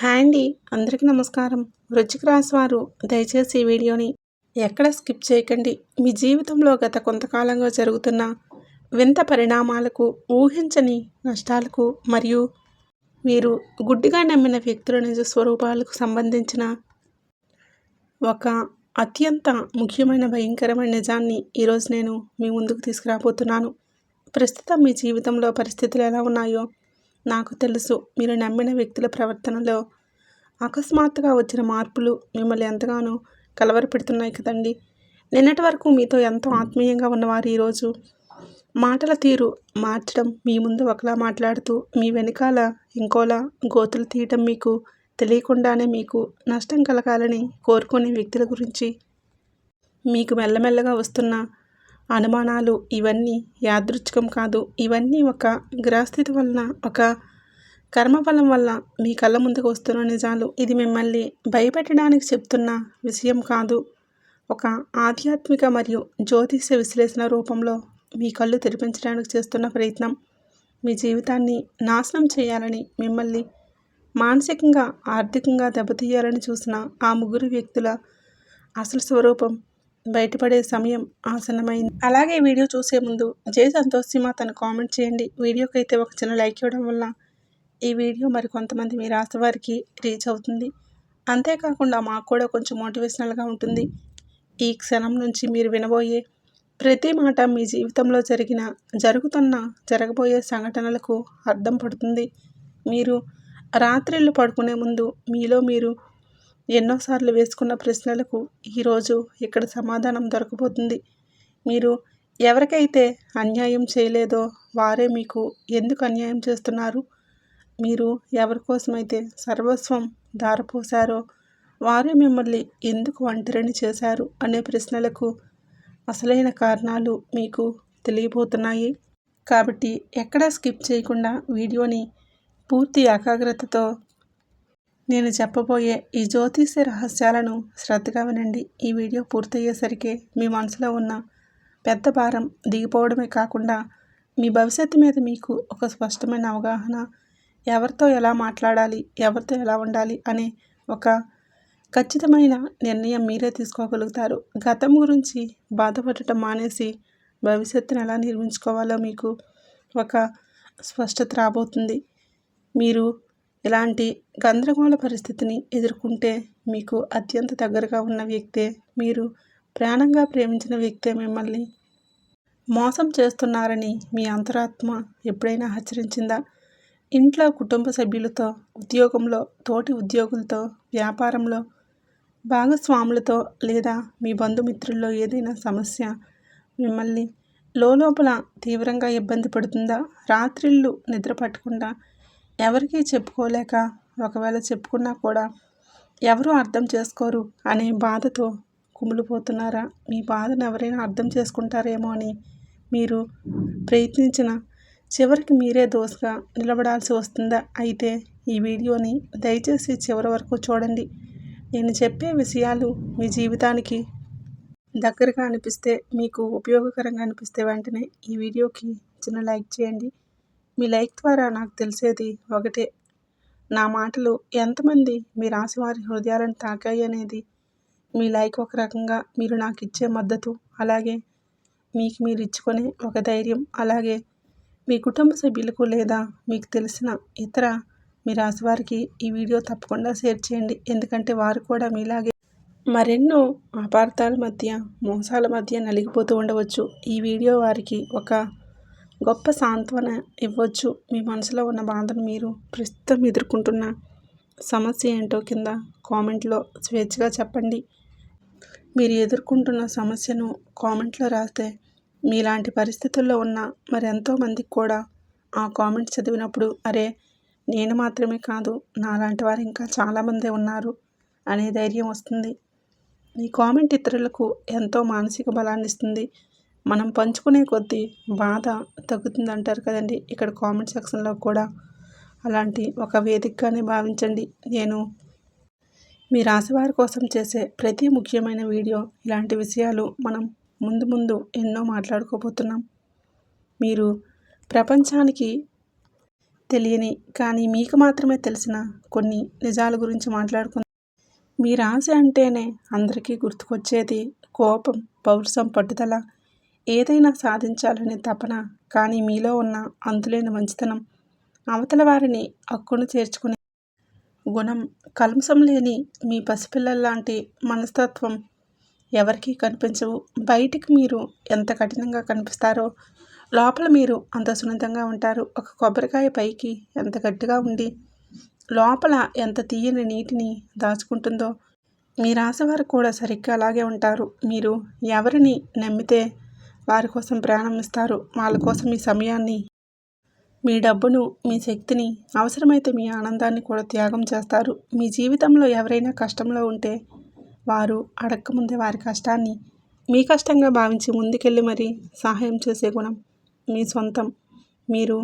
Hi అండి. అందరికీ నమస్కారం. వృశ్చిక రాశి వారు దయచేసి ఈ వీడియోని ఎక్కడ స్కిప్ చేయకండి. మీ జీవితంలో గత కొంతకాలంగా జరుగుతున్న వింత పరిణామాలకు, ఊహించని నష్టాలకు మరియు మీరు గుడ్డిగా నమ్మిన వ్యక్తుల నిజ స్వరూపాలకు సంబంధించిన ఒక అత్యంత ముఖ్యమైన భయంకరమైన నిజాన్ని ఈరోజు నేను మీ ముందుకు తీసుకురాబోతున్నాను. ప్రస్తుతం మీ జీవితంలో పరిస్థితులు ఎలా ఉన్నాయో నాకు తెలుసు. మీరు నమ్మిన వ్యక్తుల ప్రవర్తనలో అకస్మాత్తుగా వచ్చిన మార్పులు మిమ్మల్ని ఎంతగానో కలవరపెడుతున్నాయి కదండి. నిన్నటి వరకు మీతో ఎంతో ఆత్మీయంగా ఉన్నవారు ఈరోజు మాటల తీరు మార్చడం, మీ ముందు ఒకలా మాట్లాడుతూ మీ వెనకాల ఇంకోలా గోతులు తీయటం, మీకు తెలియకుండానే మీకు నష్టం కలగాలని కోరుకునే వ్యక్తుల గురించి మీకు మెల్లమెల్లగా వస్తున్న అనుమానాలు ఇవన్నీ యాదృచ్ఛికం కాదు. ఇవన్నీ ఒక గ్రహస్థితి వలన, ఒక కర్మఫలం వల్ల మీ కళ్ళ ముందుకు వస్తున్న నిజాలు. ఇది మిమ్మల్ని భయపెట్టడానికి చెప్తున్న విషయం కాదు. ఒక ఆధ్యాత్మిక మరియు జ్యోతిష్య విశ్లేషణ రూపంలో మీ కళ్ళు తెరిపించడానికి చేస్తున్న ప్రయత్నం. మీ జీవితాన్ని నాశనం చేయాలని, మిమ్మల్ని మానసికంగా, ఆర్థికంగా దెబ్బతీయాలని చూసిన ఆ ముగ్గురు వ్యక్తుల అసలు స్వరూపం బయటపడే సమయం ఆసన్నమైంది. అలాగే వీడియో చూసే ముందు జై సంతోష్ సిమా తను కామెంట్ చేయండి. వీడియోకి అయితే ఒక చిన్న లైక్ ఇవ్వడం వల్ల ఈ వీడియో మరి కొంతమంది మీ రాశి వారికి రీచ్ అవుతుంది. అంతేకాకుండా మాకు కూడా కొంచెం మోటివేషనల్గా ఉంటుంది. ఈ క్షణం నుంచి మీరు వినబోయే ప్రతి మాట మీ జీవితంలో జరుగుతున్న జరగబోయే సంఘటనలకు అర్థం పడుతుంది. మీరు రాత్రిళ్ళు పడుకునే ముందు మీలో మీరు ఎన్నోసార్లు వేసుకున్న ప్రశ్నలకు ఈరోజు ఇక్కడ సమాధానం దొరకబోతుంది. మీరు ఎవరికైతే అన్యాయం చేయలేదో వారే మీకు ఎందుకు అన్యాయం చేస్తున్నారు, మీరు ఎవరి కోసమైతే సర్వస్వం ధారపోశారో వారే మిమ్మల్ని ఎందుకు ఒంటరిని చేశారు అనే ప్రశ్నలకు అసలైన కారణాలు మీకు తెలియబోతున్నాయి. కాబట్టి ఎక్కడా స్కిప్ చేయకుండా వీడియోని పూర్తి ఏకాగ్రతతో నేను చెప్పబోయే ఈ జ్యోతిష్య రహస్యాలను శ్రద్ధగా వినండి. ఈ వీడియో పూర్తయ్యేసరికి మీ మనసులో ఉన్న పెద్ద భారం దిగిపోవడమే కాకుండా మీ భవిష్యత్తు మీద మీకు ఒక స్పష్టమైన అవగాహన, ఎవరితో ఎలా మాట్లాడాలి, ఎవరితో ఎలా ఉండాలి అనే ఒక ఖచ్చితమైన నిర్ణయం మీరే తీసుకోగలుగుతారు. గతం గురించి బాధపడటం మానేసి భవిష్యత్తును ఎలా నిర్మించుకోవాలో మీకు ఒక స్పష్టత రాబోతుంది. మీరు ఇలాంటి గందరగోళ పరిస్థితిని ఎదుర్కొంటే మీకు అత్యంత దగ్గరగా ఉన్న వ్యక్తే, మీరు ప్రాణంగా ప్రేమించిన వ్యక్తే మిమ్మల్ని మోసం చేస్తున్నారని మీ అంతరాత్మ ఎప్పుడైనా హెచ్చరించిందా? ఇంట్లో కుటుంబ సభ్యులతో, ఉద్యోగంలో తోటి ఉద్యోగులతో, వ్యాపారంలో భాగస్వాములతో లేదా మీ బంధుమిత్రుల్లో ఏదైనా సమస్య మిమ్మల్ని లోపల తీవ్రంగా ఇబ్బంది పడుతుందా? రాత్రిళ్ళు నిద్ర పట్టకుండా ఎవరికీ చెప్పుకోలేక, ఒకవేళ చెప్పుకున్నా కూడా ఎవరూ అర్థం చేసుకోరు అనే బాధతో కుమిలిపోతున్నారా? మీ బాధను ఎవరైనా అర్థం చేసుకుంటారేమో అని మీరు ప్రయత్నించిన చివరికి మీరే దోషగా నిలబడాల్సి వస్తుందా? అయితే ఈ వీడియోని దయచేసి చివరి వరకు చూడండి. నేను చెప్పే విషయాలు మీ జీవితానికి దగ్గరగా అనిపిస్తే, మీకు ఉపయోగకరంగా అనిపిస్తే వెంటనే ఈ వీడియోకి చిన్న లైక్ చేయండి. మీ లైక్ ద్వారా నాకు తెలిసేది ఒకటే, నా మాటలు ఎంతమంది మీ రాశివారి హృదయాలను తాకాయి అనేది. మీ లైక్ ఒక రకంగా మీరు నాకు ఇచ్చే మద్దతు, అలాగే మీకు మీరు ఇచ్చుకునే ఒక ధైర్యం, అలాగే మీ కుటుంబ సభ్యులకు లేదా మీకు తెలిసిన ఇతర మీ రాశివారికి ఈ వీడియో తప్పకుండా షేర్ చేయండి. ఎందుకంటే వారు కూడా మీలాగే మరెన్నో అపార్థాల మధ్య, మోసాల మధ్య నలిగిపోతూ ఉండవచ్చు. ఈ వీడియో వారికి ఒక గొప్ప సాంత్వన ఇవ్వచ్చు. మీ మనసులో ఉన్న బాధను, మీరు ప్రస్తుతం ఎదుర్కొంటున్న సమస్య ఏంటో కింద కామెంట్లో స్వేచ్ఛగా చెప్పండి. మీరు ఎదుర్కొంటున్న సమస్యను కామెంట్లో రాస్తే మీలాంటి పరిస్థితుల్లో ఉన్న మరెంతో మందికి కూడా ఆ కామెంట్ చదివినప్పుడు అరే, నేను మాత్రమే కాదు, నాలాంటి వారు ఇంకా చాలామందే ఉన్నారు అనే ధైర్యం వస్తుంది. ఈ కామెంట్ ఇతరులకు ఎంతో మానసిక బలాన్ని ఇస్తుంది. మనం పంచుకునే కొద్దీ బాధ తగ్గుతుంది అంటారు కదండి. ఇక్కడ కామెంట్ సెక్షన్లో కూడా అలాంటి ఒక వేదికగానే భావించండి. నేను మీ రాశివారి కోసం చేసే ప్రతి ముఖ్యమైన వీడియో ఇలాంటి విషయాలు మనం ముందు ఎన్నో మాట్లాడుకోబోతున్నాం. మీరు ప్రపంచానికి తెలియని కానీ మీకు మాత్రమే తెలిసిన కొన్ని నిజాల గురించి మాట్లాడుకుందాం. మీ రాశి అంటేనే అందరికీ గుర్తుకొచ్చేది కోపం, పౌరుషం, పట్టుదల, ఏదైనా సాధించాలనే తపన. కానీ మీలో ఉన్న అంతులేని మంచితనం, అవతల వారిని హక్కును చేర్చుకునే గుణం, కల్మషం లేని మీ పసిపిల్లల్లాంటి మనస్తత్వం ఎవరికీ కనిపించవు. బయటికి మీరు ఎంత కఠినంగా కనిపిస్తారో లోపల మీరు అంత సున్నితంగా ఉంటారు. ఒక కొబ్బరికాయ పైకి ఎంత గట్టిగా ఉండి లోపల ఎంత తీయని నీటిని దాచుకుంటుందో మీ రాశివారు కూడా సరిగ్గా అలాగే ఉంటారు. మీరు ఎవరిని నమ్మితే వారి కోసం ప్రాణం ఇస్తారు. వాళ్ళ కోసం మీ సమయాన్ని, మీ డబ్బును, మీ శక్తిని, అవసరమైతే మీ ఆనందాన్ని కూడా త్యాగం చేస్తారు. మీ జీవితంలో ఎవరైనా కష్టంలో ఉంటే వారు అడక్కముందే వారి కష్టాన్ని మీ కష్టంగా భావించి ముందుకెళ్ళి మరీ సహాయం చేసే గుణం మీ సొంతం. మీరు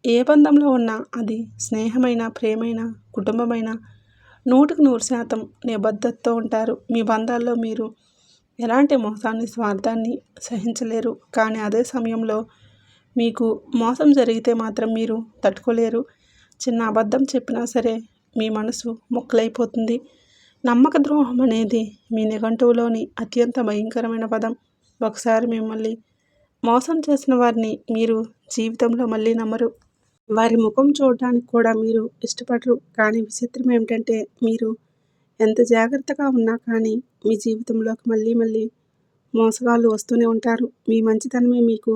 ఏ బంధంలో ఉన్నా అది స్నేహమైన, ప్రేమైన, కుటుంబమైన 100% నిబద్ధతతో ఉంటారు. మీ బంధాల్లో మీరు ఎలాంటి మోసాన్ని, స్వార్థాన్ని సహించలేరు. కానీ అదే సమయంలో మీకు మోసం జరిగితే మాత్రం మీరు తట్టుకోలేరు. చిన్న అబద్ధం చెప్పినా సరే మీ మనసు ముక్కలైపోతుంది. నమ్మక ద్రోహం అనేది మీ నిఘంటువులోని అత్యంత భయంకరమైన పదం. ఒకసారి మిమ్మల్ని మోసం చేసిన వారిని మీరు జీవితంలో మళ్ళీ నమ్మరు. వారి ముఖం చూడడానికి కూడా మీరు ఇష్టపడరు. కానీ విచిత్రం ఏమిటంటే మీరు ఎంత జాగ్రత్తగా ఉన్నా కానీ మీ జీవితంలోకి మళ్ళీ మళ్ళీ మోసగాళ్ళు వస్తూనే ఉంటారు. మీ మంచితనమే మీకు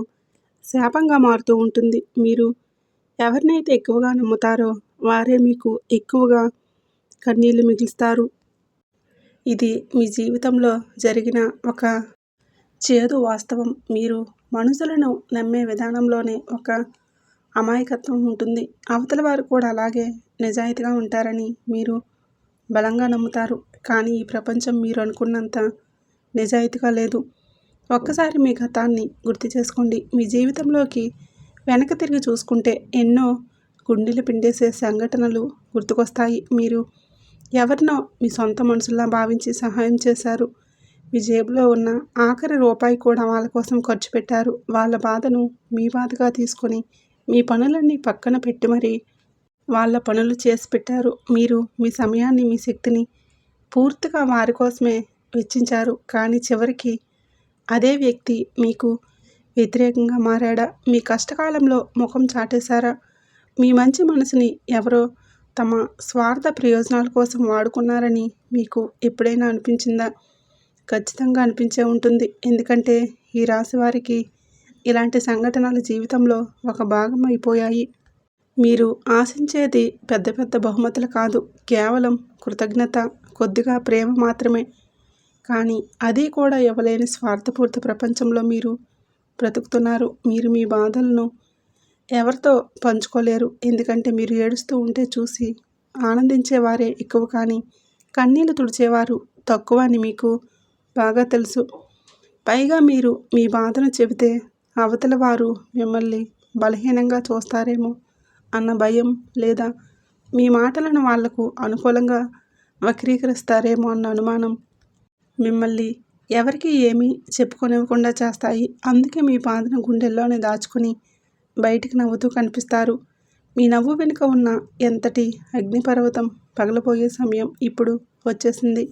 శాపంగా మారుతూ ఉంటుంది. మీరు ఎవరినైతే ఎక్కువగా నమ్ముతారో వారే మీకు ఎక్కువగా కన్నీళ్లు మిగులుస్తారు. ఇది మీ జీవితంలో జరిగిన ఒక చేదు వాస్తవం. మీరు మనుషులను నమ్మే విధానంలోనే ఒక అమాయకత్వం ఉంటుంది. అవతల వారు కూడా అలాగే నిజాయితీగా ఉంటారని మీరు బలంగా నమ్ముతారు. కానీ ఈ ప్రపంచం మీరు అనుకున్నంత నిజాయితీగా లేదు. ఒక్కసారి మీ గతాన్ని గుర్తు చేసుకోండి. మీ జీవితంలోకి వెనక తిరిగి చూసుకుంటే ఎన్నో గుండెలు పిండేసే సంఘటనలు గుర్తుకొస్తాయి. మీరు ఎవరినో మీ సొంత మనుషుల్లా భావించి సహాయం చేశారు. మీ జేబులో ఉన్న ఆఖరి రూపాయి కూడా వాళ్ళ కోసం ఖర్చు పెట్టారు. వాళ్ళ బాధను మీ బాధగా తీసుకొని మీ పనులన్నీ పక్కన పెట్టి మరీ వాళ్ళ పనులు చేసి పెట్టారు. మీరు మీ సమయాన్ని, మీ శక్తిని పూర్తిగా వారి కోసమే వెచ్చించారు. కానీ చివరికి అదే వ్యక్తి మీకు వ్యతిరేకంగా మారాడా? మీ కష్టకాలంలో ముఖం చాటేశారా? మీ మంచి మనసుని ఎవరో తమ స్వార్థ ప్రయోజనాల కోసం వాడుకున్నారని మీకు ఎప్పుడైనా అనిపించిందా? ఖచ్చితంగా అనిపించే ఉంటుంది. ఎందుకంటే ఈ రాశి వారికి ఇలాంటి సంఘటనలు జీవితంలో ఒక భాగం అయిపోయాయి. మీరు ఆశించేది పెద్ద పెద్ద బహుమతులు కాదు, కేవలం కృతజ్ఞత, కొద్దిగా ప్రేమ మాత్రమే. కానీ అది కూడా ఇవ్వలేని స్వార్థపూరిత ప్రపంచంలో మీరు బ్రతుకుతున్నారు. మీరు మీ బాధలను ఎవరితో పంచుకోలేరు. ఎందుకంటే మీరు ఏడుస్తూ ఉంటే చూసి ఆనందించేవారే ఎక్కువ, కానీ కన్నీళ్లు తుడిచేవారు తక్కువ అని మీకు బాగా తెలుసు. పైగా మీరు మీ బాధను చెబితే అవతల వారు మిమ్మల్ని బలహీనంగా చూస్తారేమో అన్న భయం, లేదా మీ మాటలను వాళ్లకు అనుకూలంగా వక్రీకరిస్తారేమో అన్న అనుమానం మిమ్మల్ని ఎవరికి ఏమీ చెప్పుకొనివ్వకుండా చేస్తాయి. అందుకే మీ బాధను గుండెల్లోనే దాచుకుని బయటికి నవ్వుతూ కనిపిస్తారు. మీ నవ్వు వెనుక ఉన్న ఎంతటి అగ్నిపర్వతం పగలబోయే సమయం ఇప్పుడు వచ్చేసింది.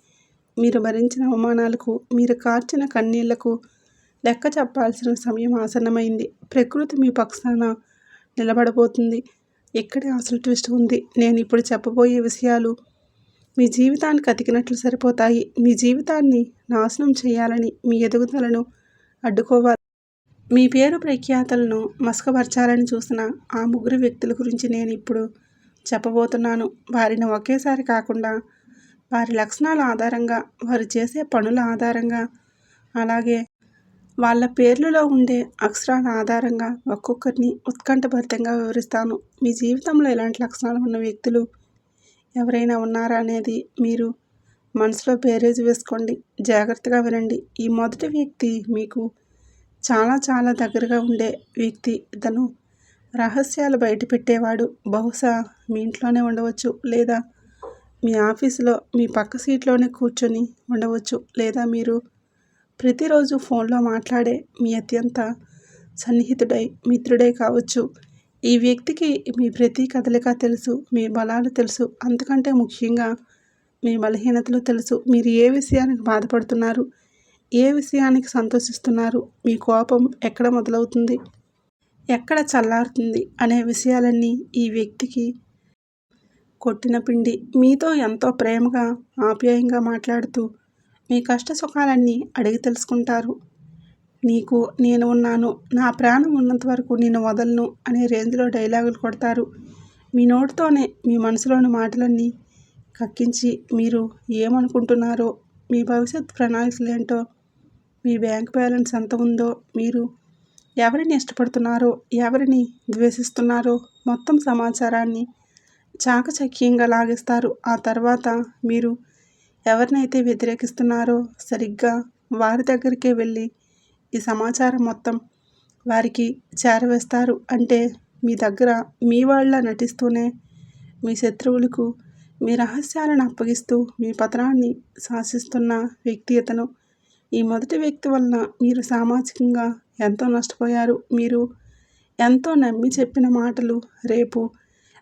మీరు భరించిన అవమానాలకు, మీరు కార్చిన కన్నీళ్లకు లెక్క చెప్పాల్సిన సమయం ఆసన్నమైంది. ప్రకృతి మీ పక్షాన నిలబడబోతుంది. ఇక్కడే అసలు ట్విస్ట్ ఉంది. నేను ఇప్పుడు చెప్పబోయే విషయాలు మీ జీవితానికి అతికినట్లు సరిపోతాయి. మీ జీవితాన్ని నాశనం చేయాలని, మీ ఎదుగుదలను అడ్డుకోవాలి, మీ పేరు ప్రఖ్యాతలను మసకపరచాలని చూసిన ఆ ముగ్గురు వ్యక్తుల గురించి నేను ఇప్పుడు చెప్పబోతున్నాను. వారిని ఒకేసారి కాకుండా వారి లక్షణాల ఆధారంగా, వారు చేసే పనుల ఆధారంగా, అలాగే వాళ్ళ పేర్లలో ఉండే అక్షరాల ఆధారంగా ఒక్కొక్కరిని ఉత్కంఠభరితంగా వివరిస్తాను. మీ జీవితంలో ఇలాంటి లక్షణాలు ఉన్న వ్యక్తులు ఎవరైనా ఉన్నారా అనేది మీరు మనసులో బేరీజు వేసుకోండి. జాగ్రత్తగా వినండి. ఈ మొదటి వ్యక్తి మీకు చాలా చాలా దగ్గరగా ఉండే వ్యక్తి. ఇతను రహస్యాలు బయట పెట్టేవాడు. బహుశా మీ ఇంట్లోనే ఉండవచ్చు, లేదా మీ ఆఫీసులో మీ పక్క సీట్లోనే కూర్చొని ఉండవచ్చు, లేదా మీరు ప్రతిరోజు ఫోన్లో మాట్లాడే మీ అత్యంత సన్నిహితుడై, మిత్రుడై కావచ్చు. ఈ వ్యక్తికి మీ ప్రతి కదలిక తెలుసు, మీ బలాలు తెలుసు, అంతకంటే ముఖ్యంగా మీ బలహీనతలు తెలుసు. మీరు ఏ విషయానికి బాధపడుతున్నారు, ఏ విషయానికి సంతోషిస్తున్నారు, మీ కోపం ఎక్కడ మొదలవుతుంది, ఎక్కడ చల్లారుతుంది అనే విషయాలన్నీ ఈ వ్యక్తికి కొట్టిన పిండి. మీతో ఎంతో ప్రేమగా, ఆప్యాయంగా మాట్లాడుతూ మీ కష్ట సుఖాలన్నీ అడిగి తెలుసుకుంటారు. నీకు నేను ఉన్నాను, నా ప్రాణం ఉన్నంత వరకు నేను వదలను అనే రేంజ్లో డైలాగులు కొడతారు. మీ నోటితోనే మీ మనసులోని మాటలన్నీ కక్కించి మీరు ఏమనుకుంటున్నారో, మీ భవిష్యత్ ప్రణాళికలు ఏంటో, మీ బ్యాంక్ బ్యాలెన్స్ ఎంత ఉందో, మీరు ఎవరిని ఇష్టపడుతున్నారో, ఎవరిని ద్వేషిస్తున్నారో మొత్తం సమాచారాన్ని చాకచక్యంగా లాగేస్తారు. ఆ తర్వాత మీరు ఎవరినైతే వ్యతిరేకిస్తున్నారో సరిగ్గా వారి దగ్గరికే వెళ్ళి ఈ సమాచారం మొత్తం వారికి చేరవేస్తారు. అంటే మీ దగ్గర మీ వాళ్ళ నటిస్తూనే మీ శత్రువులకు మీ రహస్యాలను అప్పగిస్తూ మీ పతనాన్ని శాసిస్తున్న వ్యక్తి ఇతను. ఈ మొదటి వ్యక్తి వలన మీరు సామాజికంగా ఎంతో నష్టపోయారు. మీరు ఎంతో నమ్మి చెప్పిన మాటలు రేపు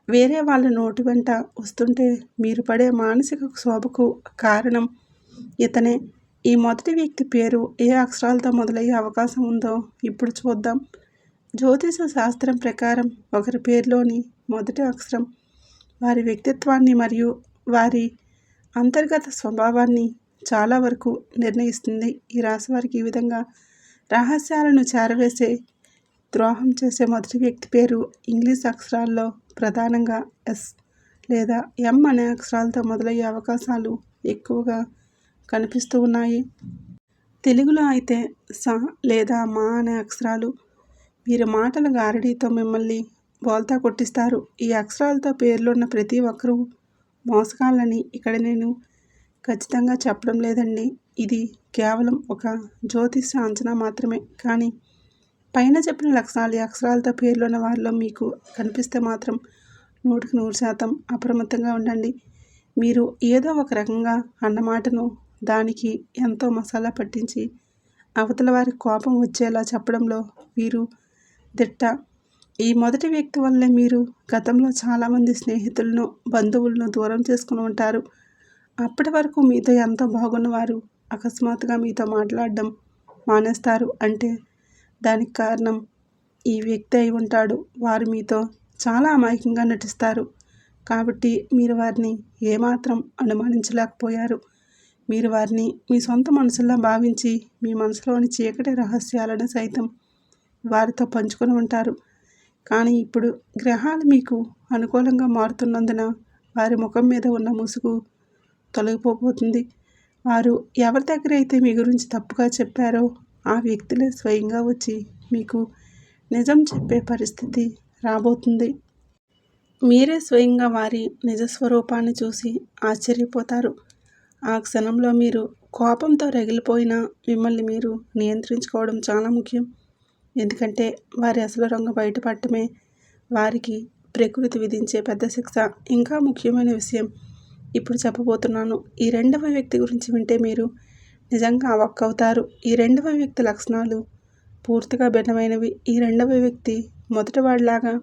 వేరే వాళ్ళ నోటి వెంట వస్తుంటే మీరు పడే మానసిక క్షోభకు కారణం ఇతనే. ఈ మొదటి వ్యక్తి పేరు ఏ అక్షరాలతో మొదలయ్యే అవకాశం ఉందో ఇప్పుడు చూద్దాం. జ్యోతిష శాస్త్రం ప్రకారం ఒకరి పేరులోని మొదటి అక్షరం వారి వ్యక్తిత్వాన్ని మరియు వారి అంతర్గత స్వభావాన్ని చాలా వరకు నిర్ణయిస్తుంది. ఈ రాశి వారికి ఈ విధంగా రహస్యాలను చేరవేసే, ద్రోహం చేసే మొదటి వ్యక్తి పేరు ఇంగ్లీష్ అక్షరాల్లో ప్రధానంగా ఎస్ లేదా ఎం అనే అక్షరాలతో మొదలయ్యే అవకాశాలు ఎక్కువగా కనిపిస్తూ ఉన్నాయి. తెలుగులో అయితే స లేదా మా అనే అక్షరాలు. వీరి మాటల గారడీతో మిమ్మల్ని బోల్తా కొట్టిస్తారు. ఈ అక్షరాలతో పేర్లున్న ప్రతి ఒక్కరూ మోసగాళ్ళని ఇక్కడ నేను ఖచ్చితంగా చెప్పడం లేదండి. ఇది కేవలం ఒక జ్యోతిష అంచనా మాత్రమే. కానీ పైన చెప్పిన లక్షణాలు ఈ అక్షరాలతో పేర్లున్న వారిలో మీకు కనిపిస్తే మాత్రం 100% అప్రమత్తంగా ఉండండి. మీరు ఏదో ఒక రకంగా అన్నమాటను దానికి ఎంతో మసాలా పట్టించి అవతల వారి కోపం వచ్చేలా చెప్పడంలో వీరు దిట్ట. ఈ మొదటి వ్యక్తి వల్లే మీరు గతంలో చాలామంది స్నేహితులను, బంధువులను దూరం చేసుకుని ఉంటారు. అప్పటి వరకు మీతో ఎంతో బాగున్నవారు అకస్మాత్తుగా మీతో మాట్లాడడం మానేస్తారు. అంటే దానికి కారణం ఈ వ్యక్తి అయి ఉంటాడు. వారు మీతో చాలా అమాయకంగా నటిస్తారు. కాబట్టి మీరు వారిని ఏమాత్రం అనుమానించలేకపోయారు. మీరు వారిని మీ సొంత మనసులా భావించి మీ మనసులోని చీకటి రహస్యాలను సైతం వారితో పంచుకొని ఉంటారు. కానీ ఇప్పుడు గ్రహాలు మీకు అనుకూలంగా మారుతున్నందున వారి ముఖం మీద ఉన్న ముసుగు తొలగిపోతుంది. వారు ఎవరి దగ్గర అయితే మీ గురించి తప్పుగా చెప్పారో ఆ వ్యక్తులే స్వయంగా వచ్చి మీకు నిజం చెప్పే పరిస్థితి రాబోతుంది. మీరే స్వయంగా వారి నిజస్వరూపాన్ని చూసి ఆశ్చర్యపోతారు. ఆ క్షణంలో మీరు కోపంతో రగిలిపోయినా మిమ్మల్ని మీరు నియంత్రించుకోవడం చాలా ముఖ్యం. ఎందుకంటే వారి అసలు రంగు బయటపడటమే వారికి ప్రకృతి విధించే పెద్ద శిక్ష. ఇంకా ముఖ్యమైన విషయం ఇప్పుడు చెప్పబోతున్నాను. ఈ రెండవ వ్యక్తి గురించి వింటే మీరు నిజంగా అవాక్కవుతారు. ఈ రెండవ వ్యక్తి లక్షణాలు పూర్తిగా భిన్నమైనవి. ఈ రెండవ వ్యక్తి మొదటివాడిలాగా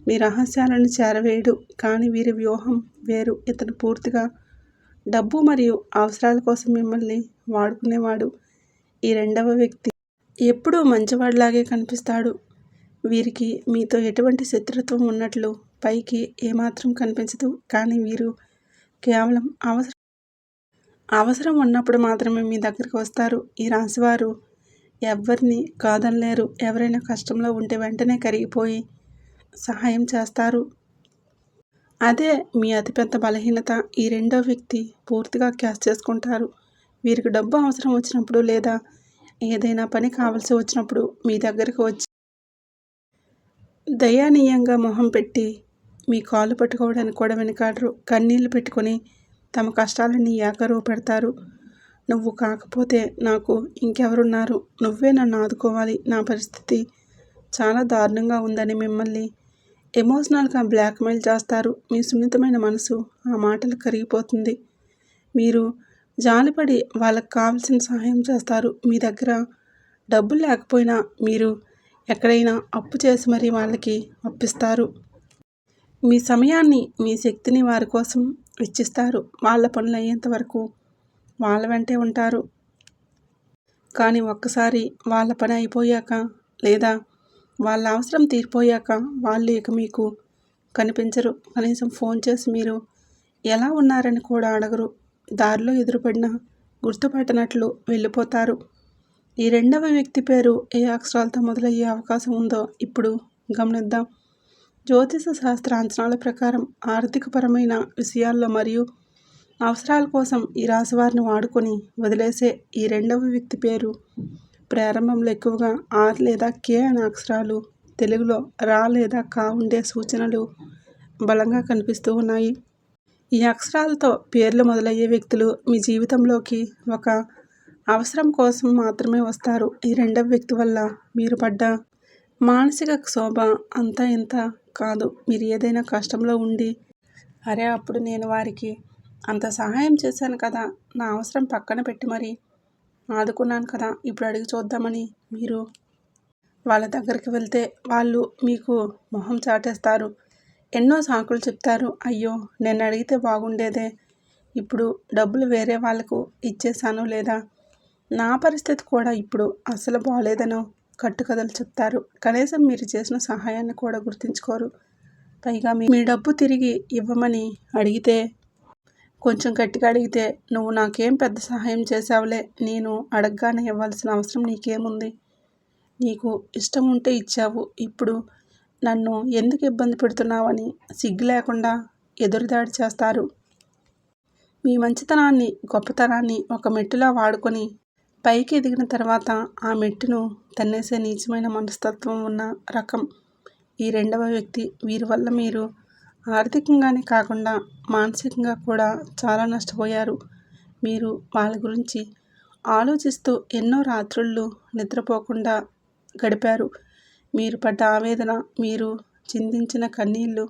మీ రహస్యాలను చేరవేయడు. కానీ వీరి వ్యూహం వేరు. ఇతను పూర్తిగా డబ్బు మరియు అవసరాల కోసం మిమ్మల్ని వాడుకునేవాడు. ఈ రెండవ వ్యక్తి ఎప్పుడూ మంచివాడిలాగే కనిపిస్తాడు. వీరికి మీతో ఎటువంటి శత్రుత్వం ఉన్నట్లు పైకి ఏమాత్రం కనిపించదు. కానీ వీరు కేవలం అవసరం ఉన్నప్పుడు మాత్రమే మీ దగ్గరికి వస్తారు. ఈ రాశివారు ఎవరిని కాదనలేరు. ఎవరైనా కష్టంలో ఉంటే వెంటనే కరిగిపోయి సహాయం చేస్తారు. అదే మీ అతిపెద్ద బలహీనత. ఈ రెండో వ్యక్తి పూర్తిగా క్యాష్ చేసుకుంటారు. వీరికి డబ్బు అవసరం వచ్చినప్పుడు లేదా ఏదైనా పని కావాల్సి వచ్చినప్పుడు మీ దగ్గరికి వచ్చి దయానీయంగా మొహం పెట్టి మీ కాళ్ళు పట్టుకోవడానికి కూడా వెనకాడరు. కన్నీళ్లు పెట్టుకొని తమ కష్టాలన్నీ ఏకరువు పెడతారు. నువ్వు కాకపోతే నాకు ఇంకెవరున్నారు, నువ్వే నన్ను ఆదుకోవాలి, నా పరిస్థితి చాలా దారుణంగా ఉందని మిమ్మల్ని ఎమోషనల్గా బ్లాక్మెయిల్ చేస్తారు. మీ సున్నితమైన మనసు ఆ మాటలు కరిగిపోతుంది. మీరు జాలిపడి వాళ్ళకు కావాల్సిన సహాయం చేస్తారు. మీ దగ్గర డబ్బులు లేకపోయినా మీరు ఎక్కడైనా అప్పు చేసి మరీ వాళ్ళకి అప్పిస్తారు. మీ సమయాన్ని, మీ శక్తిని వారి కోసం వెచ్చిస్తారు. వాళ్ళ పనులు అయ్యేంత వరకు వాళ్ళ వెంటే ఉంటారు. కానీ ఒక్కసారి వాళ్ళ పని అయిపోయాక లేదా వాళ్ళ అవసరం తీరిపోయాక వాళ్ళు ఇక మీకు కనిపించరు. కనీసం ఫోన్ చేసి మీరు ఎలా ఉన్నారని కూడా అడగరు. దారిలో ఎదురుపడినా గుర్తుపట్టనట్లు వెళ్ళిపోతారు. ఈ రెండవ వ్యక్తి పేరు ఏ అక్షరాలతో మొదలయ్యే అవకాశం ఉందో ఇప్పుడు గమనిద్దాం. జ్యోతిష శాస్త్ర అంచనాల ప్రకారం ఆర్థికపరమైన విషయాల్లో మరియు అవసరాల కోసం ఈ రాశి వారిని వాడుకొని వదిలేసే ఈ రెండవ వ్యక్తి పేరు ప్రారంభంలో ఎక్కువగా ఆర్ లేదా కే అనే అక్షరాలు, తెలుగులో రా లేదా కా ఉండే సూచనలు బలంగా కనిపిస్తూ ఉన్నాయి. ఈ అక్షరాలతో పేర్లు మొదలయ్యే వ్యక్తులు మీ జీవితంలోకి ఒక అవసరం కోసం మాత్రమే వస్తారు. ఈ రెండవ వ్యక్తి వల్ల మీరు పడ్డ మానసిక క్షోభ అంతా ఇంత కాదు. మీరు ఏదైనా కష్టంలో ఉండి, అరే అప్పుడు నేను వారికి అంత సహాయం చేశాను కదా, నా అవసరం పక్కన పెట్టి మరి ఆదుకున్నాను కదా, ఇప్పుడు అడిగి చూద్దామని మీరు వాళ్ళ దగ్గరికి వెళ్తే వాళ్ళు మీకు మొహం చాటేస్తారు. ఎన్నో సాకులు చెప్తారు. అయ్యో నేను అడిగితే బాగుండేదే, ఇప్పుడు డబ్బులు వేరే వాళ్ళకు ఇచ్చేశాను, లేదా నా పరిస్థితి కూడా ఇప్పుడు అస్సలు బాగోలేదనో కట్టుకథలు చెప్తారు. కనీసం మీరు చేసిన సహాయాన్ని కూడా గుర్తించుకోరు. పైగా మీ డబ్బు తిరిగి ఇవ్వమని అడిగితే, కొంచెం గట్టిగా అడిగితే, నువ్వు నాకేం పెద్ద సహాయం చేశావులే, నేను అడగగానే ఇవ్వాల్సిన అవసరం నీకేముంది, నీకు ఇష్టం ఉంటే ఇచ్చావు, ఇప్పుడు నన్ను ఎందుకు ఇబ్బంది పెడుతున్నావని సిగ్గు లేకుండా ఎదురుదాడి చేస్తారు. మీ మంచితనాన్ని, గొప్పతనాన్ని ఒక మెట్టులా వాడుకొని పైకి ఎదిగిన తర్వాత ఆ మెట్టును తన్నేసే నీచమైన మనస్తత్వం ఉన్న రకం ఈ రెండవ వ్యక్తి. వీరి వల్ల మీరు ఆర్థికంగానే కాకుండా మానసికంగా కూడా చాలా నష్టపోయారు. మీరు వాళ్ళ గురించి ఆలోచిస్తూ ఎన్నో రాత్రుళ్ళు నిద్రపోకుండా గడిపారు. మీరు పడ్డ ఆవేదన, మీరు చిందించిన కన్నీళ్ళు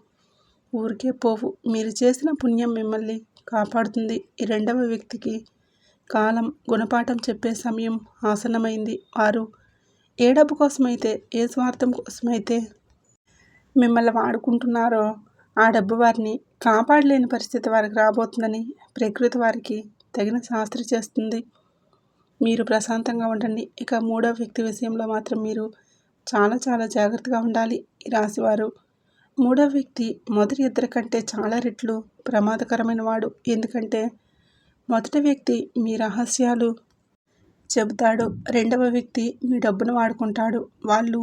ఊరికే పోవు. మీరు చేసిన పుణ్యం మిమ్మల్ని కాపాడుతుంది. ఈ రెండవ వ్యక్తికి కాలం గుణపాఠం చెప్పే సమయం ఆసన్నమైంది. వారు ఏ డబ్బు కోసమైతే, ఏ స్వార్థం కోసమైతే మిమ్మల్ని వాడుకుంటున్నారో ఆ డబ్బు వారిని కాపాడలేని పరిస్థితి వారికి రాబోతుందని ప్రకృతి వారికి తగిన శాస్త్రి చేస్తుంది. మీరు ప్రశాంతంగా ఉండండి. ఇక మూడవ వ్యక్తి విషయంలో మాత్రం మీరు చాలా చాలా జాగ్రత్తగా ఉండాలి. ఈ రాశివారు మూడవ వ్యక్తి మొదటి ఇద్దరి కంటే చాలా రెట్లు ప్రమాదకరమైన వాడు. ఎందుకంటే మొదటి వ్యక్తి మీ రహస్యాలు చెబుతాడు, రెండవ వ్యక్తి మీ డబ్బును వాడుకుంటాడు. వాళ్ళు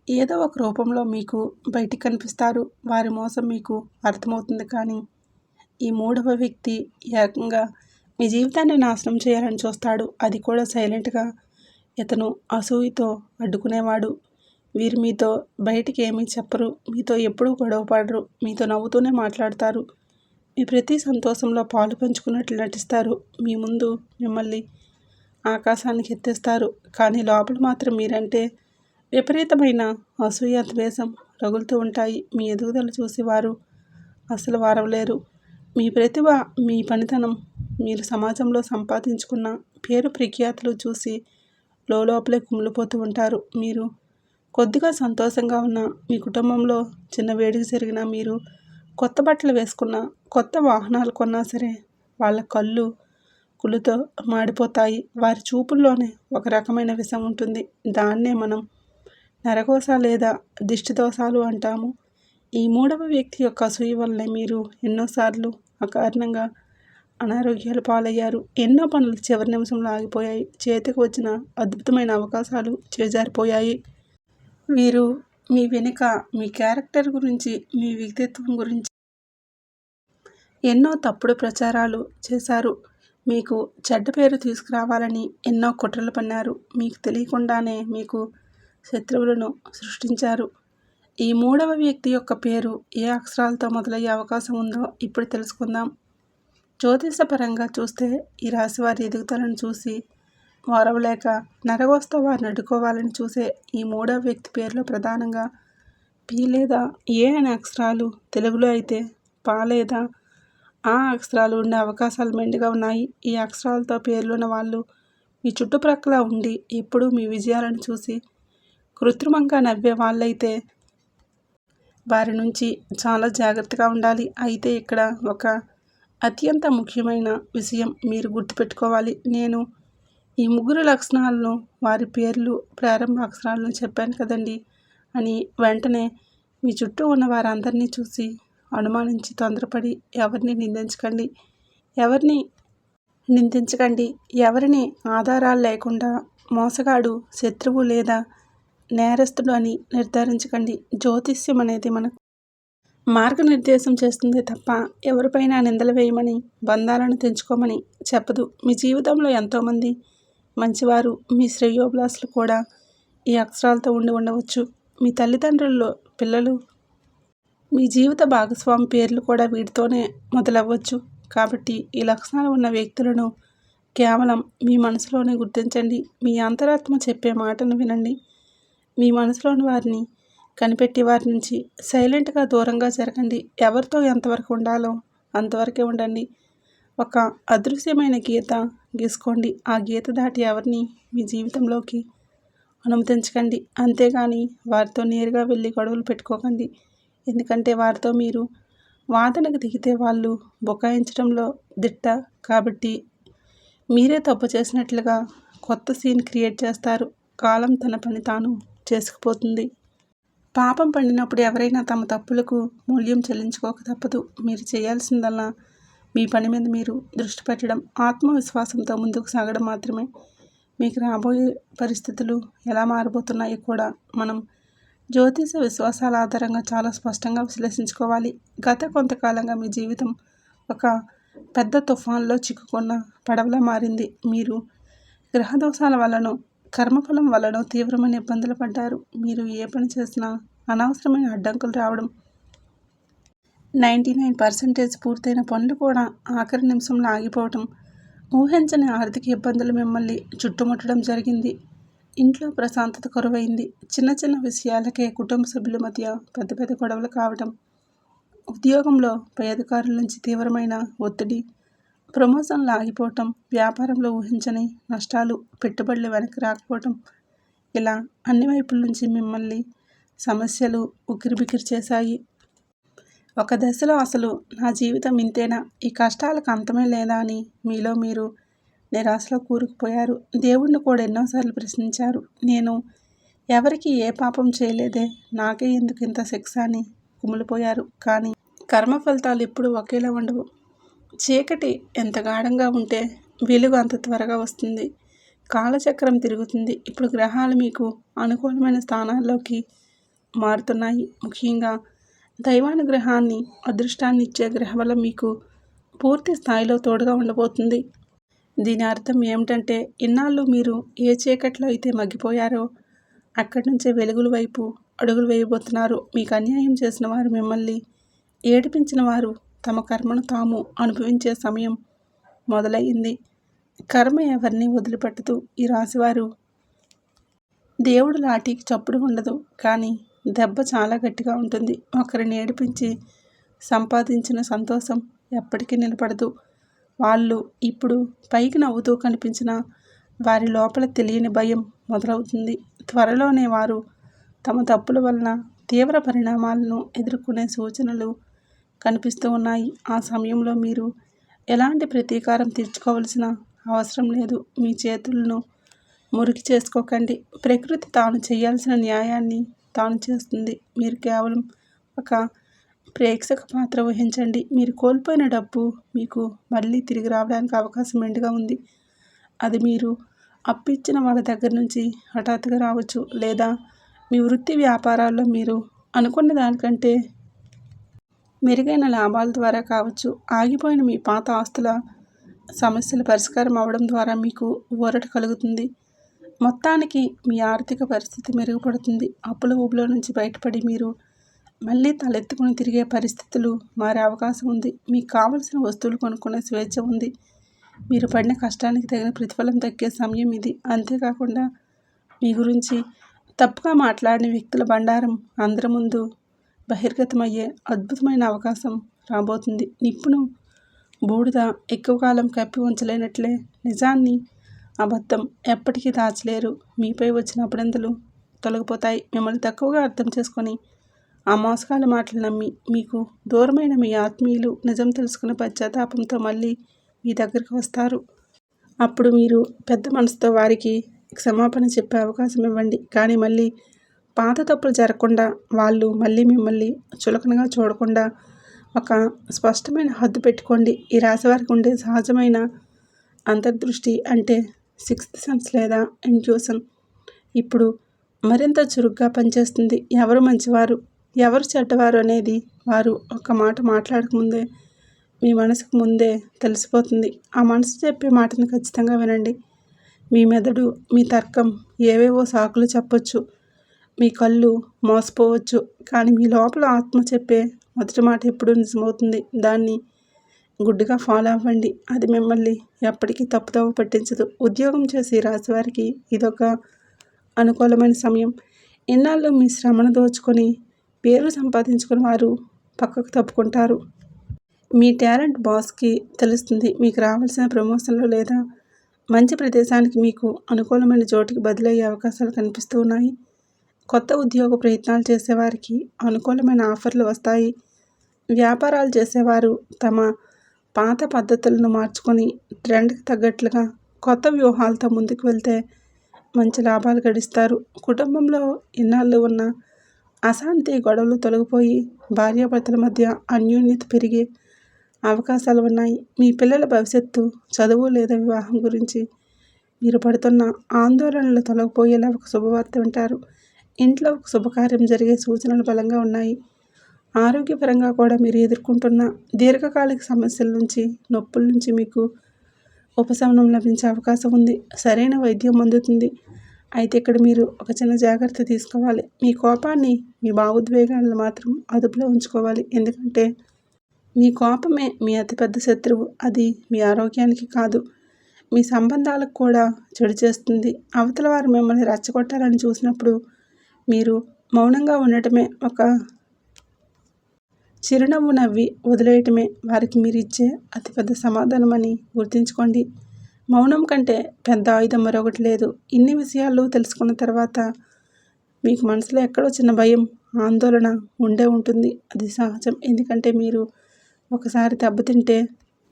ఏదో ఒక రూపంలో మీకు బయటికి కనిపిస్తారు. వారి మోసం మీకు అర్థమవుతుంది. కానీ ఈ మూడవ వ్యక్తి ఏకంగా మీ జీవితాన్ని నాశనం చేయాలని చూస్తాడు. అది కూడా సైలెంట్గా. ఇతను అసూయతో అడ్డుకునేవాడు. వీరు మీతో బయటికి ఏమీ చెప్పరు. మీతో ఎప్పుడూ గొడవ పడరు. మీతో నవ్వుతూనే మాట్లాడతారు. మీ ప్రతి సంతోషంలో పాలు పంచుకున్నట్లు నటిస్తారు. మీ ముందు మిమ్మల్ని ఆకాశానికి ఎత్తేస్తారు. కానీ లోపల మాత్రం మీరంటే విపరీతమైన అసూయ, ద్వేషం రగులుతూ ఉంటాయి. మీ ఎదుగుదల చూసి వారు అసలు వారవలేరు. మీ ప్రతిభ, మీ పనితనం, మీరు సమాజంలో సంపాదించుకున్న పేరు ప్రఖ్యాతులు చూసి లోపలే కుమిలిపోతూ ఉంటారు. మీరు కొద్దిగా సంతోషంగా ఉన్న, మీ కుటుంబంలో చిన్న వేడుక జరిగినా, మీరు కొత్త బట్టలు వేసుకున్నా, కొత్త వాహనాలు కొన్నా సరే వాళ్ళ కళ్ళు కుళ్ళుతో మాడిపోతాయి. వారి చూపుల్లోనే ఒక రకమైన విషం ఉంటుంది. దాన్నే మనం నరఘోష లేదా దిష్టి దోషాలు అంటాము. ఈ మూడవ వ్యక్తి యొక్క అసూయ వల్లే మీరు ఎన్నోసార్లు అకారణంగా అనారోగ్యాలు పాలయ్యారు. ఎన్నో పనులు చివరి నిమిషంలో ఆగిపోయాయి. చేతికి వచ్చిన అద్భుతమైన అవకాశాలు చేజారిపోయాయి. వీరు మీ వెనుక మీ క్యారెక్టర్ గురించి, మీ వ్యక్తిత్వం గురించి ఎన్నో తప్పుడు ప్రచారాలు చేశారు. మీకు చెడ్డ పేరు తీసుకురావాలని ఎన్నో కుట్రలు పన్నారు. మీకు తెలియకుండానే మీకు శత్రువులను సృష్టించారు. ఈ మూడవ వ్యక్తి యొక్క పేరు ఏ అక్షరాలతో మొదలయ్యే అవకాశం ఉందో ఇప్పుడు తెలుసుకుందాం. జ్యోతిషపరంగా చూస్తే ఈ రాశి వారి ఎదుగుదలను చూసి వారవలేక నరఘోషతో వారిని అడ్డుకోవాలని చూసే ఈ మూడవ వ్యక్తి పేరులో ప్రధానంగా పి లేదా ఏ అనే అక్షరాలు, తెలుగులో అయితే పా లేదా ఆ అక్షరాలు ఉండే అవకాశాలు మెండుగా ఉన్నాయి. ఈ అక్షరాలతో పేర్లున్న వాళ్ళు మీ చుట్టుప్రక్కల ఉండి ఎప్పుడూ మీ విజయాలను చూసి కృత్రిమంగా నవ్వే వాళ్ళైతే వారి నుంచి చాలా జాగ్రత్తగా ఉండాలి. అయితే ఇక్కడ ఒక అత్యంత ముఖ్యమైన విషయం మీరు గుర్తుపెట్టుకోవాలి. నేను ఈ ముగ్గురు లక్షణాలను, వారి పేర్లు, ప్రారంభ అక్షరాలను చెప్పాను కదండి అని వెంటనే మీ చుట్టూ ఉన్న వారందరినీ చూసి అనుమానించి తొందరపడి ఎవరిని నిందించకండి. ఎవరిని ఆధారాలు లేకుండా మోసగాడు, శత్రువు లేదా నేరస్తుడు అని నిర్ధారించకండి. జ్యోతిష్యం అనేది మనకు మార్గనిర్దేశం చేస్తుంది తప్ప ఎవరిపైనా నిందలు వేయమని, బంధాలను తెంచుకోమని చెప్పదు. మీ జీవితంలో ఎంతోమంది మంచివారు, మీ శ్రేయోభిలాషులు కూడా ఈ అక్షరాలతో ఉండవచ్చు. మీ తల్లిదండ్రుల్లో పిల్లలు, మీ జీవిత భాగస్వామి పేర్లు కూడా వీటితోనే మొదలవ్వచ్చు. కాబట్టి ఈ లక్షణాలు ఉన్న వ్యక్తులను కేవలం మీ మనసులోనే గుర్తించండి. మీ అంతరాత్మ చెప్పే మాటను వినండి. మీ మనసులోని వారిని కనిపెట్టి వారి నుంచి సైలెంట్గా దూరంగా జరగండి. ఎవరితో ఎంతవరకు ఉండాలో అంతవరకే ఉండండి. ఒక అదృశ్యమైన గీత గీసుకోండి. ఆ గీత దాటి ఎవరిని మీ జీవితంలోకి అనుమతించకండి. అంతేగాని వారితో నేరుగా వెళ్ళి గొడవలు పెట్టుకోకండి. ఎందుకంటే వారితో మీరు వాదనకు దిగితే వాళ్ళు బుకాయించడంలో దిట్ట. కాబట్టి మీరే తప్పు చేసినట్లుగా కొత్త సీన్ క్రియేట్ చేస్తారు. కాలం తన పని తాను చేసుకుపోతుంది. పాపం పండినప్పుడు ఎవరైనా తమ తప్పులకు మూల్యం చెల్లించుకోక తప్పదు. మీరు చేయాల్సిందల్లా మీ పని మీద మీరు దృష్టి పెట్టడం, ఆత్మవిశ్వాసంతో ముందుకు సాగడం మాత్రమే. మీకు రాబోయే పరిస్థితులు ఎలా మారబోతున్నాయో కూడా మనం జ్యోతిష విశ్వాసాల ఆధారంగా చాలా స్పష్టంగా విశ్లేషించుకోవాలి. గత కొంతకాలంగా మీ జీవితం ఒక పెద్ద తుఫాన్లో చిక్కుకున్న పడవలా మారింది. మీరు గ్రహదోషాల వల్లనో, కర్మఫలం వల్లనో తీవ్రమైన ఇబ్బందులు పడ్డారు. మీరు ఏ పని చేసినా అనవసరమైన అడ్డంకులు రావడం, 99% పూర్తయిన పనులు కూడా ఆఖరి నిమిషంలో ఆగిపోవటం, ఊహించని ఆర్థిక ఇబ్బందులు మిమ్మల్ని చుట్టుముట్టడం జరిగింది. ఇంట్లో ప్రశాంతత కరువైంది. చిన్న చిన్న విషయాలకే కుటుంబ సభ్యుల మధ్య పెద్ద పెద్ద గొడవలు కావటం, ఉద్యోగంలో పై అధికారుల నుంచి తీవ్రమైన ఒత్తిడి, ప్రమోషన్లు ఆగిపోవటం, వ్యాపారంలో ఊహించని నష్టాలు, పెట్టుబడులు వెనక్కి రాకపోవటం, ఇలా అన్ని వైపుల నుంచి మిమ్మల్ని సమస్యలు ఉక్కిరిబిక్కిరి చేశాయి. ఒక దశలో అసలు నా జీవితం ఇంతేనా, ఈ కష్టాలకు అంతమే లేదా అని మీలో మీరు నిరాశలో కూరుకుపోయారు. దేవుణ్ణి కూడా ఎన్నోసార్లు ప్రశ్నించారు. నేను ఎవరికి ఏ పాపం చేయలేదే, నాకే ఎందుకు ఇంత శిక్ష అని కుమిలిపోయారు. కానీ కర్మ ఫలితాలు ఎప్పుడూ ఒకేలా ఉండవు. చీకటి ఎంత గాఢంగా ఉంటే వెలుగు అంత త్వరగా వస్తుంది. కాలచక్రం తిరుగుతుంది. ఇప్పుడు గ్రహాలు మీకు అనుకూలమైన స్థానాల్లోకి మారుతున్నాయి. ముఖ్యంగా దైవానుగ్రహాన్ని, అదృష్టాన్ని ఇచ్చే గ్రహబలం మీకు పూర్తి స్థాయిలో తోడుగా ఉండబోతుంది. దీని అర్థం ఏమిటంటే ఇన్నాళ్ళు మీరు ఏ చీకట్లో అయితే మగ్గిపోయారో అక్కడి నుంచే వెలుగుల వైపు అడుగులు వేయబోతున్నారు. మీకు అన్యాయం చేసిన వారు, మిమ్మల్ని ఏడిపించిన వారు తమ కర్మను తాము అనుభవించే సమయం మొదలయ్యింది. కర్మ ఎవరిని వదిలిపెట్టదు. ఈ రాశివారు దేవుడు లాఠీకి చప్పుడు ఉండదు, కానీ దెబ్బ చాలా గట్టిగా ఉంటుంది. ఒకరిని ఏడిపించి సంపాదించిన సంతోషం ఎప్పటికీ నిలబడదు. వాళ్ళు ఇప్పుడు పైకి నవ్వుతూ కనిపించిన వారి లోపల తెలియని భయం మొదలవుతుంది. త్వరలోనే వారు తమ తప్పుల వలన తీవ్ర పరిణామాలను ఎదుర్కొనే సూచనలు కనిపిస్తూ ఉన్నాయి. ఆ సమయంలో మీరు ఎలాంటి ప్రతీకారం తీర్చుకోవాల్సిన అవసరం లేదు. మీ చేతులను మురికి చేసుకోకండి. ప్రకృతి తాను చేయాల్సిన న్యాయాన్ని తాను చేస్తుంది. మీరు కేవలం ఒక ప్రేక్షక పాత్ర వహించండి. మీరు కోల్పోయిన డబ్బు మీకు మళ్ళీ తిరిగి రావడానికి అవకాశం మెండుగా ఉంది. అది మీరు అప్పిచ్చిన వాళ్ళ దగ్గర నుంచి హఠాత్తుగా రావచ్చు, లేదా మీ వృత్తి వ్యాపారాల్లో మీరు అనుకున్న దానికంటే మెరుగైన లాభాల ద్వారా కావచ్చు. ఆగిపోయిన మీ పాత ఆస్తుల సమస్యల పరిష్కారం అవడం ద్వారా మీకు ఊరట కలుగుతుంది. మొత్తానికి మీ ఆర్థిక పరిస్థితి మెరుగుపడుతుంది. అప్పుల ఊబిలో నుంచి బయటపడి మీరు మళ్ళీ తలెత్తుకుని తిరిగే పరిస్థితులు మారే అవకాశం ఉంది. మీకు కావలసిన వస్తువులు కొనుక్కునే స్వేచ్ఛ ఉంది. మీరు పడిన కష్టానికి తగిన ప్రతిఫలం దక్కే సమయం ఇది. అంతేకాకుండా మీ గురించి తప్పుగా మాట్లాడిన వ్యక్తుల బండారం అందరి ముందు బహిర్గతమయ్యే అద్భుతమైన అవకాశం రాబోతుంది. నిప్పును బూడిద ఎక్కువ కాలం కప్పి ఉంచలేనట్లే నిజాన్ని అబద్ధం ఎప్పటికీ దాచలేరు. మీపై వచ్చిన అభినందనలు తొలగిపోతాయి. మిమ్మల్ని తక్కువగా అర్థం చేసుకొని ఆ మోసగాళ్ళ మాటలు నమ్మి మీకు దూరమైన మీ ఆత్మీయులు నిజం తెలుసుకునే పశ్చాత్తాపంతో మళ్ళీ మీ దగ్గరికి వస్తారు. అప్పుడు మీరు పెద్ద మనసుతో వారికి క్షమాపణ చెప్పే అవకాశం ఇవ్వండి. కానీ మళ్ళీ పాత తప్పులు జరగకుండా, వాళ్ళు మళ్ళీ మిమ్మల్ని చులకనగా చూడకుండా ఒక స్పష్టమైన హద్దు పెట్టుకోండి. ఈ రాశి వారికి ఉండే సహజమైన అంతర్దృష్టి అంటే సిక్స్త్ సెన్స్ లేదా ఇంట్యూషన్ ఇప్పుడు మరింత చురుగ్గా పనిచేస్తుంది. ఎవరు మంచివారు, ఎవరు చెడ్డవారు అనేది వారు ఒక మాట మాట్లాడకముందే మీ మనసుకు ముందే తెలిసిపోతుంది. ఆ మనసు చెప్పే మాటను ఖచ్చితంగా వినండి. మీ మెదడు, మీ తర్కం ఏవేవో సాకులు చెప్పొచ్చు, మీ కళ్ళు మోసపోవచ్చు, కానీ మీ లోపల ఆత్మ చెప్పే మొదటి మాట ఎప్పుడూ నిజమవుతుంది. దాన్ని గుడ్డిగా ఫాలో అవ్వండి. అది మిమ్మల్ని ఎప్పటికీ తప్పుదోవ పట్టించదు. ఉద్యోగం చేసే రాశి వారికి ఇదొక అనుకూలమైన సమయం. ఇన్నాళ్ళు మీ శ్రమను దోచుకొని పేరు సంపాదించుకుని వారు పక్కకు తప్పుకుంటారు. మీ టాలెంట్ బాస్కి తెలుస్తుంది. మీకు రావాల్సిన ప్రమోషన్లు లేదా మంచి ప్రదేశానికి మీకు అనుకూలమైన చోటికి బదిలయ్యే అవకాశాలు కనిపిస్తూ ఉన్నాయి. కొత్త ఉద్యోగ ప్రయత్నాలు చేసేవారికి అనుకూలమైన ఆఫర్లు వస్తాయి. వ్యాపారాలు చేసేవారు తమ పాత పద్ధతులను మార్చుకొని ట్రెండ్కి తగ్గట్లుగా కొత్త వ్యూహాలతో ముందుకు వెళ్తే మంచి లాభాలు గడిస్తారు. కుటుంబంలో ఇన్నాళ్ళు ఉన్న అశాంతి, గొడవలు తొలగిపోయి భార్యాభర్తల మధ్య అన్యోన్యత పెరిగే అవకాశాలు ఉన్నాయి. మీ పిల్లల భవిష్యత్తు, చదువు లేదా వివాహం గురించి మీరు పడుతున్న ఆందోళనలు తొలగిపోయేలా ఒక శుభవార్త వింటారు. ఇంట్లో ఒక శుభకార్యం జరిగే సూచనలు బలంగా ఉన్నాయి. ఆరోగ్యపరంగా కూడా మీరు ఎదుర్కొంటున్న దీర్ఘకాలిక సమస్యల నుంచి, నొప్పుల నుంచి మీకు ఉపశమనం లభించే అవకాశం ఉంది. సరైన వైద్యం అందుతుంది. అయితే ఇక్కడ మీరు ఒక చిన్న జాగ్రత్త తీసుకోవాలి. మీ కోపాన్ని, మీ భావోద్వేగాలను మాత్రం అదుపులో ఉంచుకోవాలి. ఎందుకంటే మీ కోపమే మీ అతిపెద్ద శత్రువు. అది మీ ఆరోగ్యానికి కాదు, మీ సంబంధాలకు కూడా చెడు చేస్తుంది. అవతల వారు మిమ్మల్ని రెచ్చగొట్టాలని చూసినప్పుడు మీరు మౌనంగా ఉండటమే, ఒక చిరునవ్వు నవ్వి వదిలేయటమే వారికి మీరు ఇచ్చే అతిపెద్ద సమాధానమని గుర్తుంచుకోండి. మౌనం కంటే పెద్ద ఆయుధం మరొకటి లేదు. ఇన్ని విషయాలు తెలుసుకున్న తర్వాత మీకు మనసులో ఎక్కడో చిన్న భయం, ఆందోళన ఉండే ఉంటుంది. అది సహజం. ఎందుకంటే మీరు ఒకసారి దెబ్బతింటే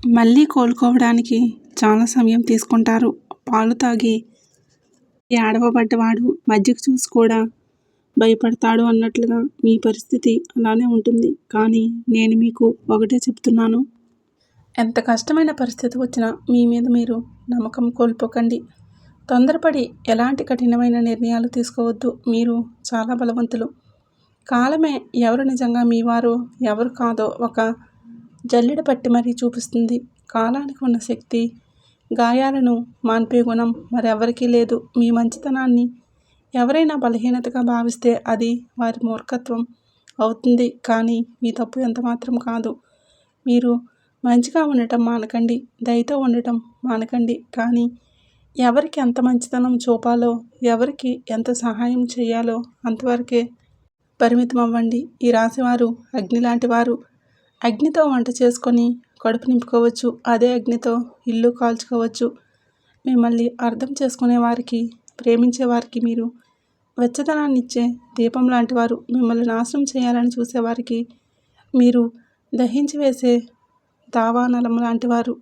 మళ్ళీ కోలుకోవడానికి చాలా సమయం తీసుకుంటారు. పాలు తాగి ఏడవబడ్డవాడు మజ్జిగ చూసి కూడా భయపడతాడు అన్నట్లుగా మీ పరిస్థితి అలానే ఉంటుంది. కానీ నేను మీకు ఒకటే చెప్తున్నాను, ఎంత కష్టమైన పరిస్థితి వచ్చినా మీ మీద మీరు నమ్మకం కోల్పోకండి. తొందరపడి ఎలాంటి కఠినమైన నిర్ణయాలు తీసుకోవద్దు. మీరు చాలా బలవంతులు. కాలమే ఎవరు నిజంగా మీ వారో ఎవరు కాదో ఒక జల్లెడ పట్టి మరీ చూపిస్తుంది. కాలానికి ఉన్న శక్తి, గాయాలను మాన్పే గుణం మరెవరికీ లేదు. మీ మంచితనాన్ని ఎవరైనా బలహీనతగా భావిస్తే అది వారి మూర్ఖత్వం అవుతుంది, కానీ మీ తప్పు ఎంతమాత్రం కాదు. మీరు మంచిగా ఉండటం మానకండి, దయతో ఉండటం మానకండి. కానీ ఎవరికి ఎంత మంచితనం చూపాలో, ఎవరికి ఎంత సహాయం చేయాలో అంతవరకే పరిమితం అవ్వండి. ఈ రాశివారు అగ్ని లాంటి వారు. అగ్నితో వంట చేసుకొని కడుపు నింపుకోవచ్చు, అదే అగ్నితో ఇల్లు కాల్చుకోవచ్చు. మిమ్మల్ని అర్థం చేసుకునే వారికి, ప్రేమించే వారికి మీరు వెచ్చదనాన్ని ఇచ్చే దీపం లాంటి వారు. మిమ్మల్ని నాశనం చేయాలని చూసేవారికి మీరు దహించి వేసే దావానలం లాంటి వారు.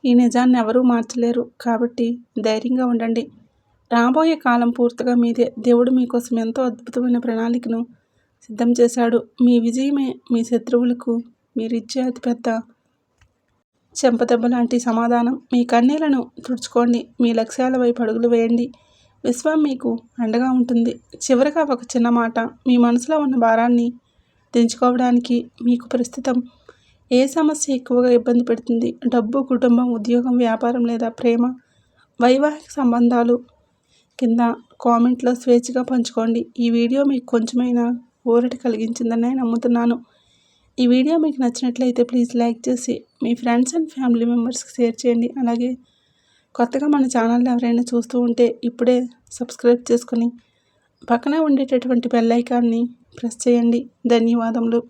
ఈ నిజాన్ని ఎవరూ మార్చలేరు. కాబట్టి ధైర్యంగా ఉండండి. రాబోయే కాలం పూర్తిగా మీదే. దేవుడు మీకోసం ఎంతో అద్భుతమైన ప్రణాళికను సిద్ధం చేశాడు. మీ విజయమే మీ శత్రువులకు మీరిచ్చే అతిపెద్ద చెంపదెబ్బ లాంటి సమాధానం. మీ కన్నీళ్లను తుడుచుకోండి, మీ లక్ష్యాల వైపు అడుగులు వేయండి. విశ్వం మీకు అండగా ఉంటుంది. చివరగా ఒక చిన్న మాట, మీ మనసులో ఉన్న భారాన్ని దించుకోవడానికి మీకు ప్రస్తుతం ఏ సమస్య ఎక్కువగా ఇబ్బంది పెడుతుంది? డబ్బు, కుటుంబం, ఉద్యోగం, వ్యాపారం లేదా ప్రేమ, వైవాహిక సంబంధాలు? కింద కామెంట్లో స్వేచ్ఛగా పంచుకోండి. ఈ వీడియో మీకు కొంచెమైనా ఊరట కలిగించిందని నమ్ముతున్నాను. ఈ వీడియో మీకు నచ్చినట్లయితే ప్లీజ్ లైక్ చేసి మీ ఫ్రెండ్స్ అండ్ ఫ్యామిలీ మెంబర్స్కి షేర్ చేయండి. అలాగే కొత్తగా మన ఛానల్ని ఎవరైనా చూస్తూ ఉంటే ఇప్పుడే సబ్స్క్రైబ్ చేసుకొని పక్కనే ఉండేటటువంటి బెల్ ఐకాన్ని ప్రెస్ చేయండి. ధన్యవాదములు.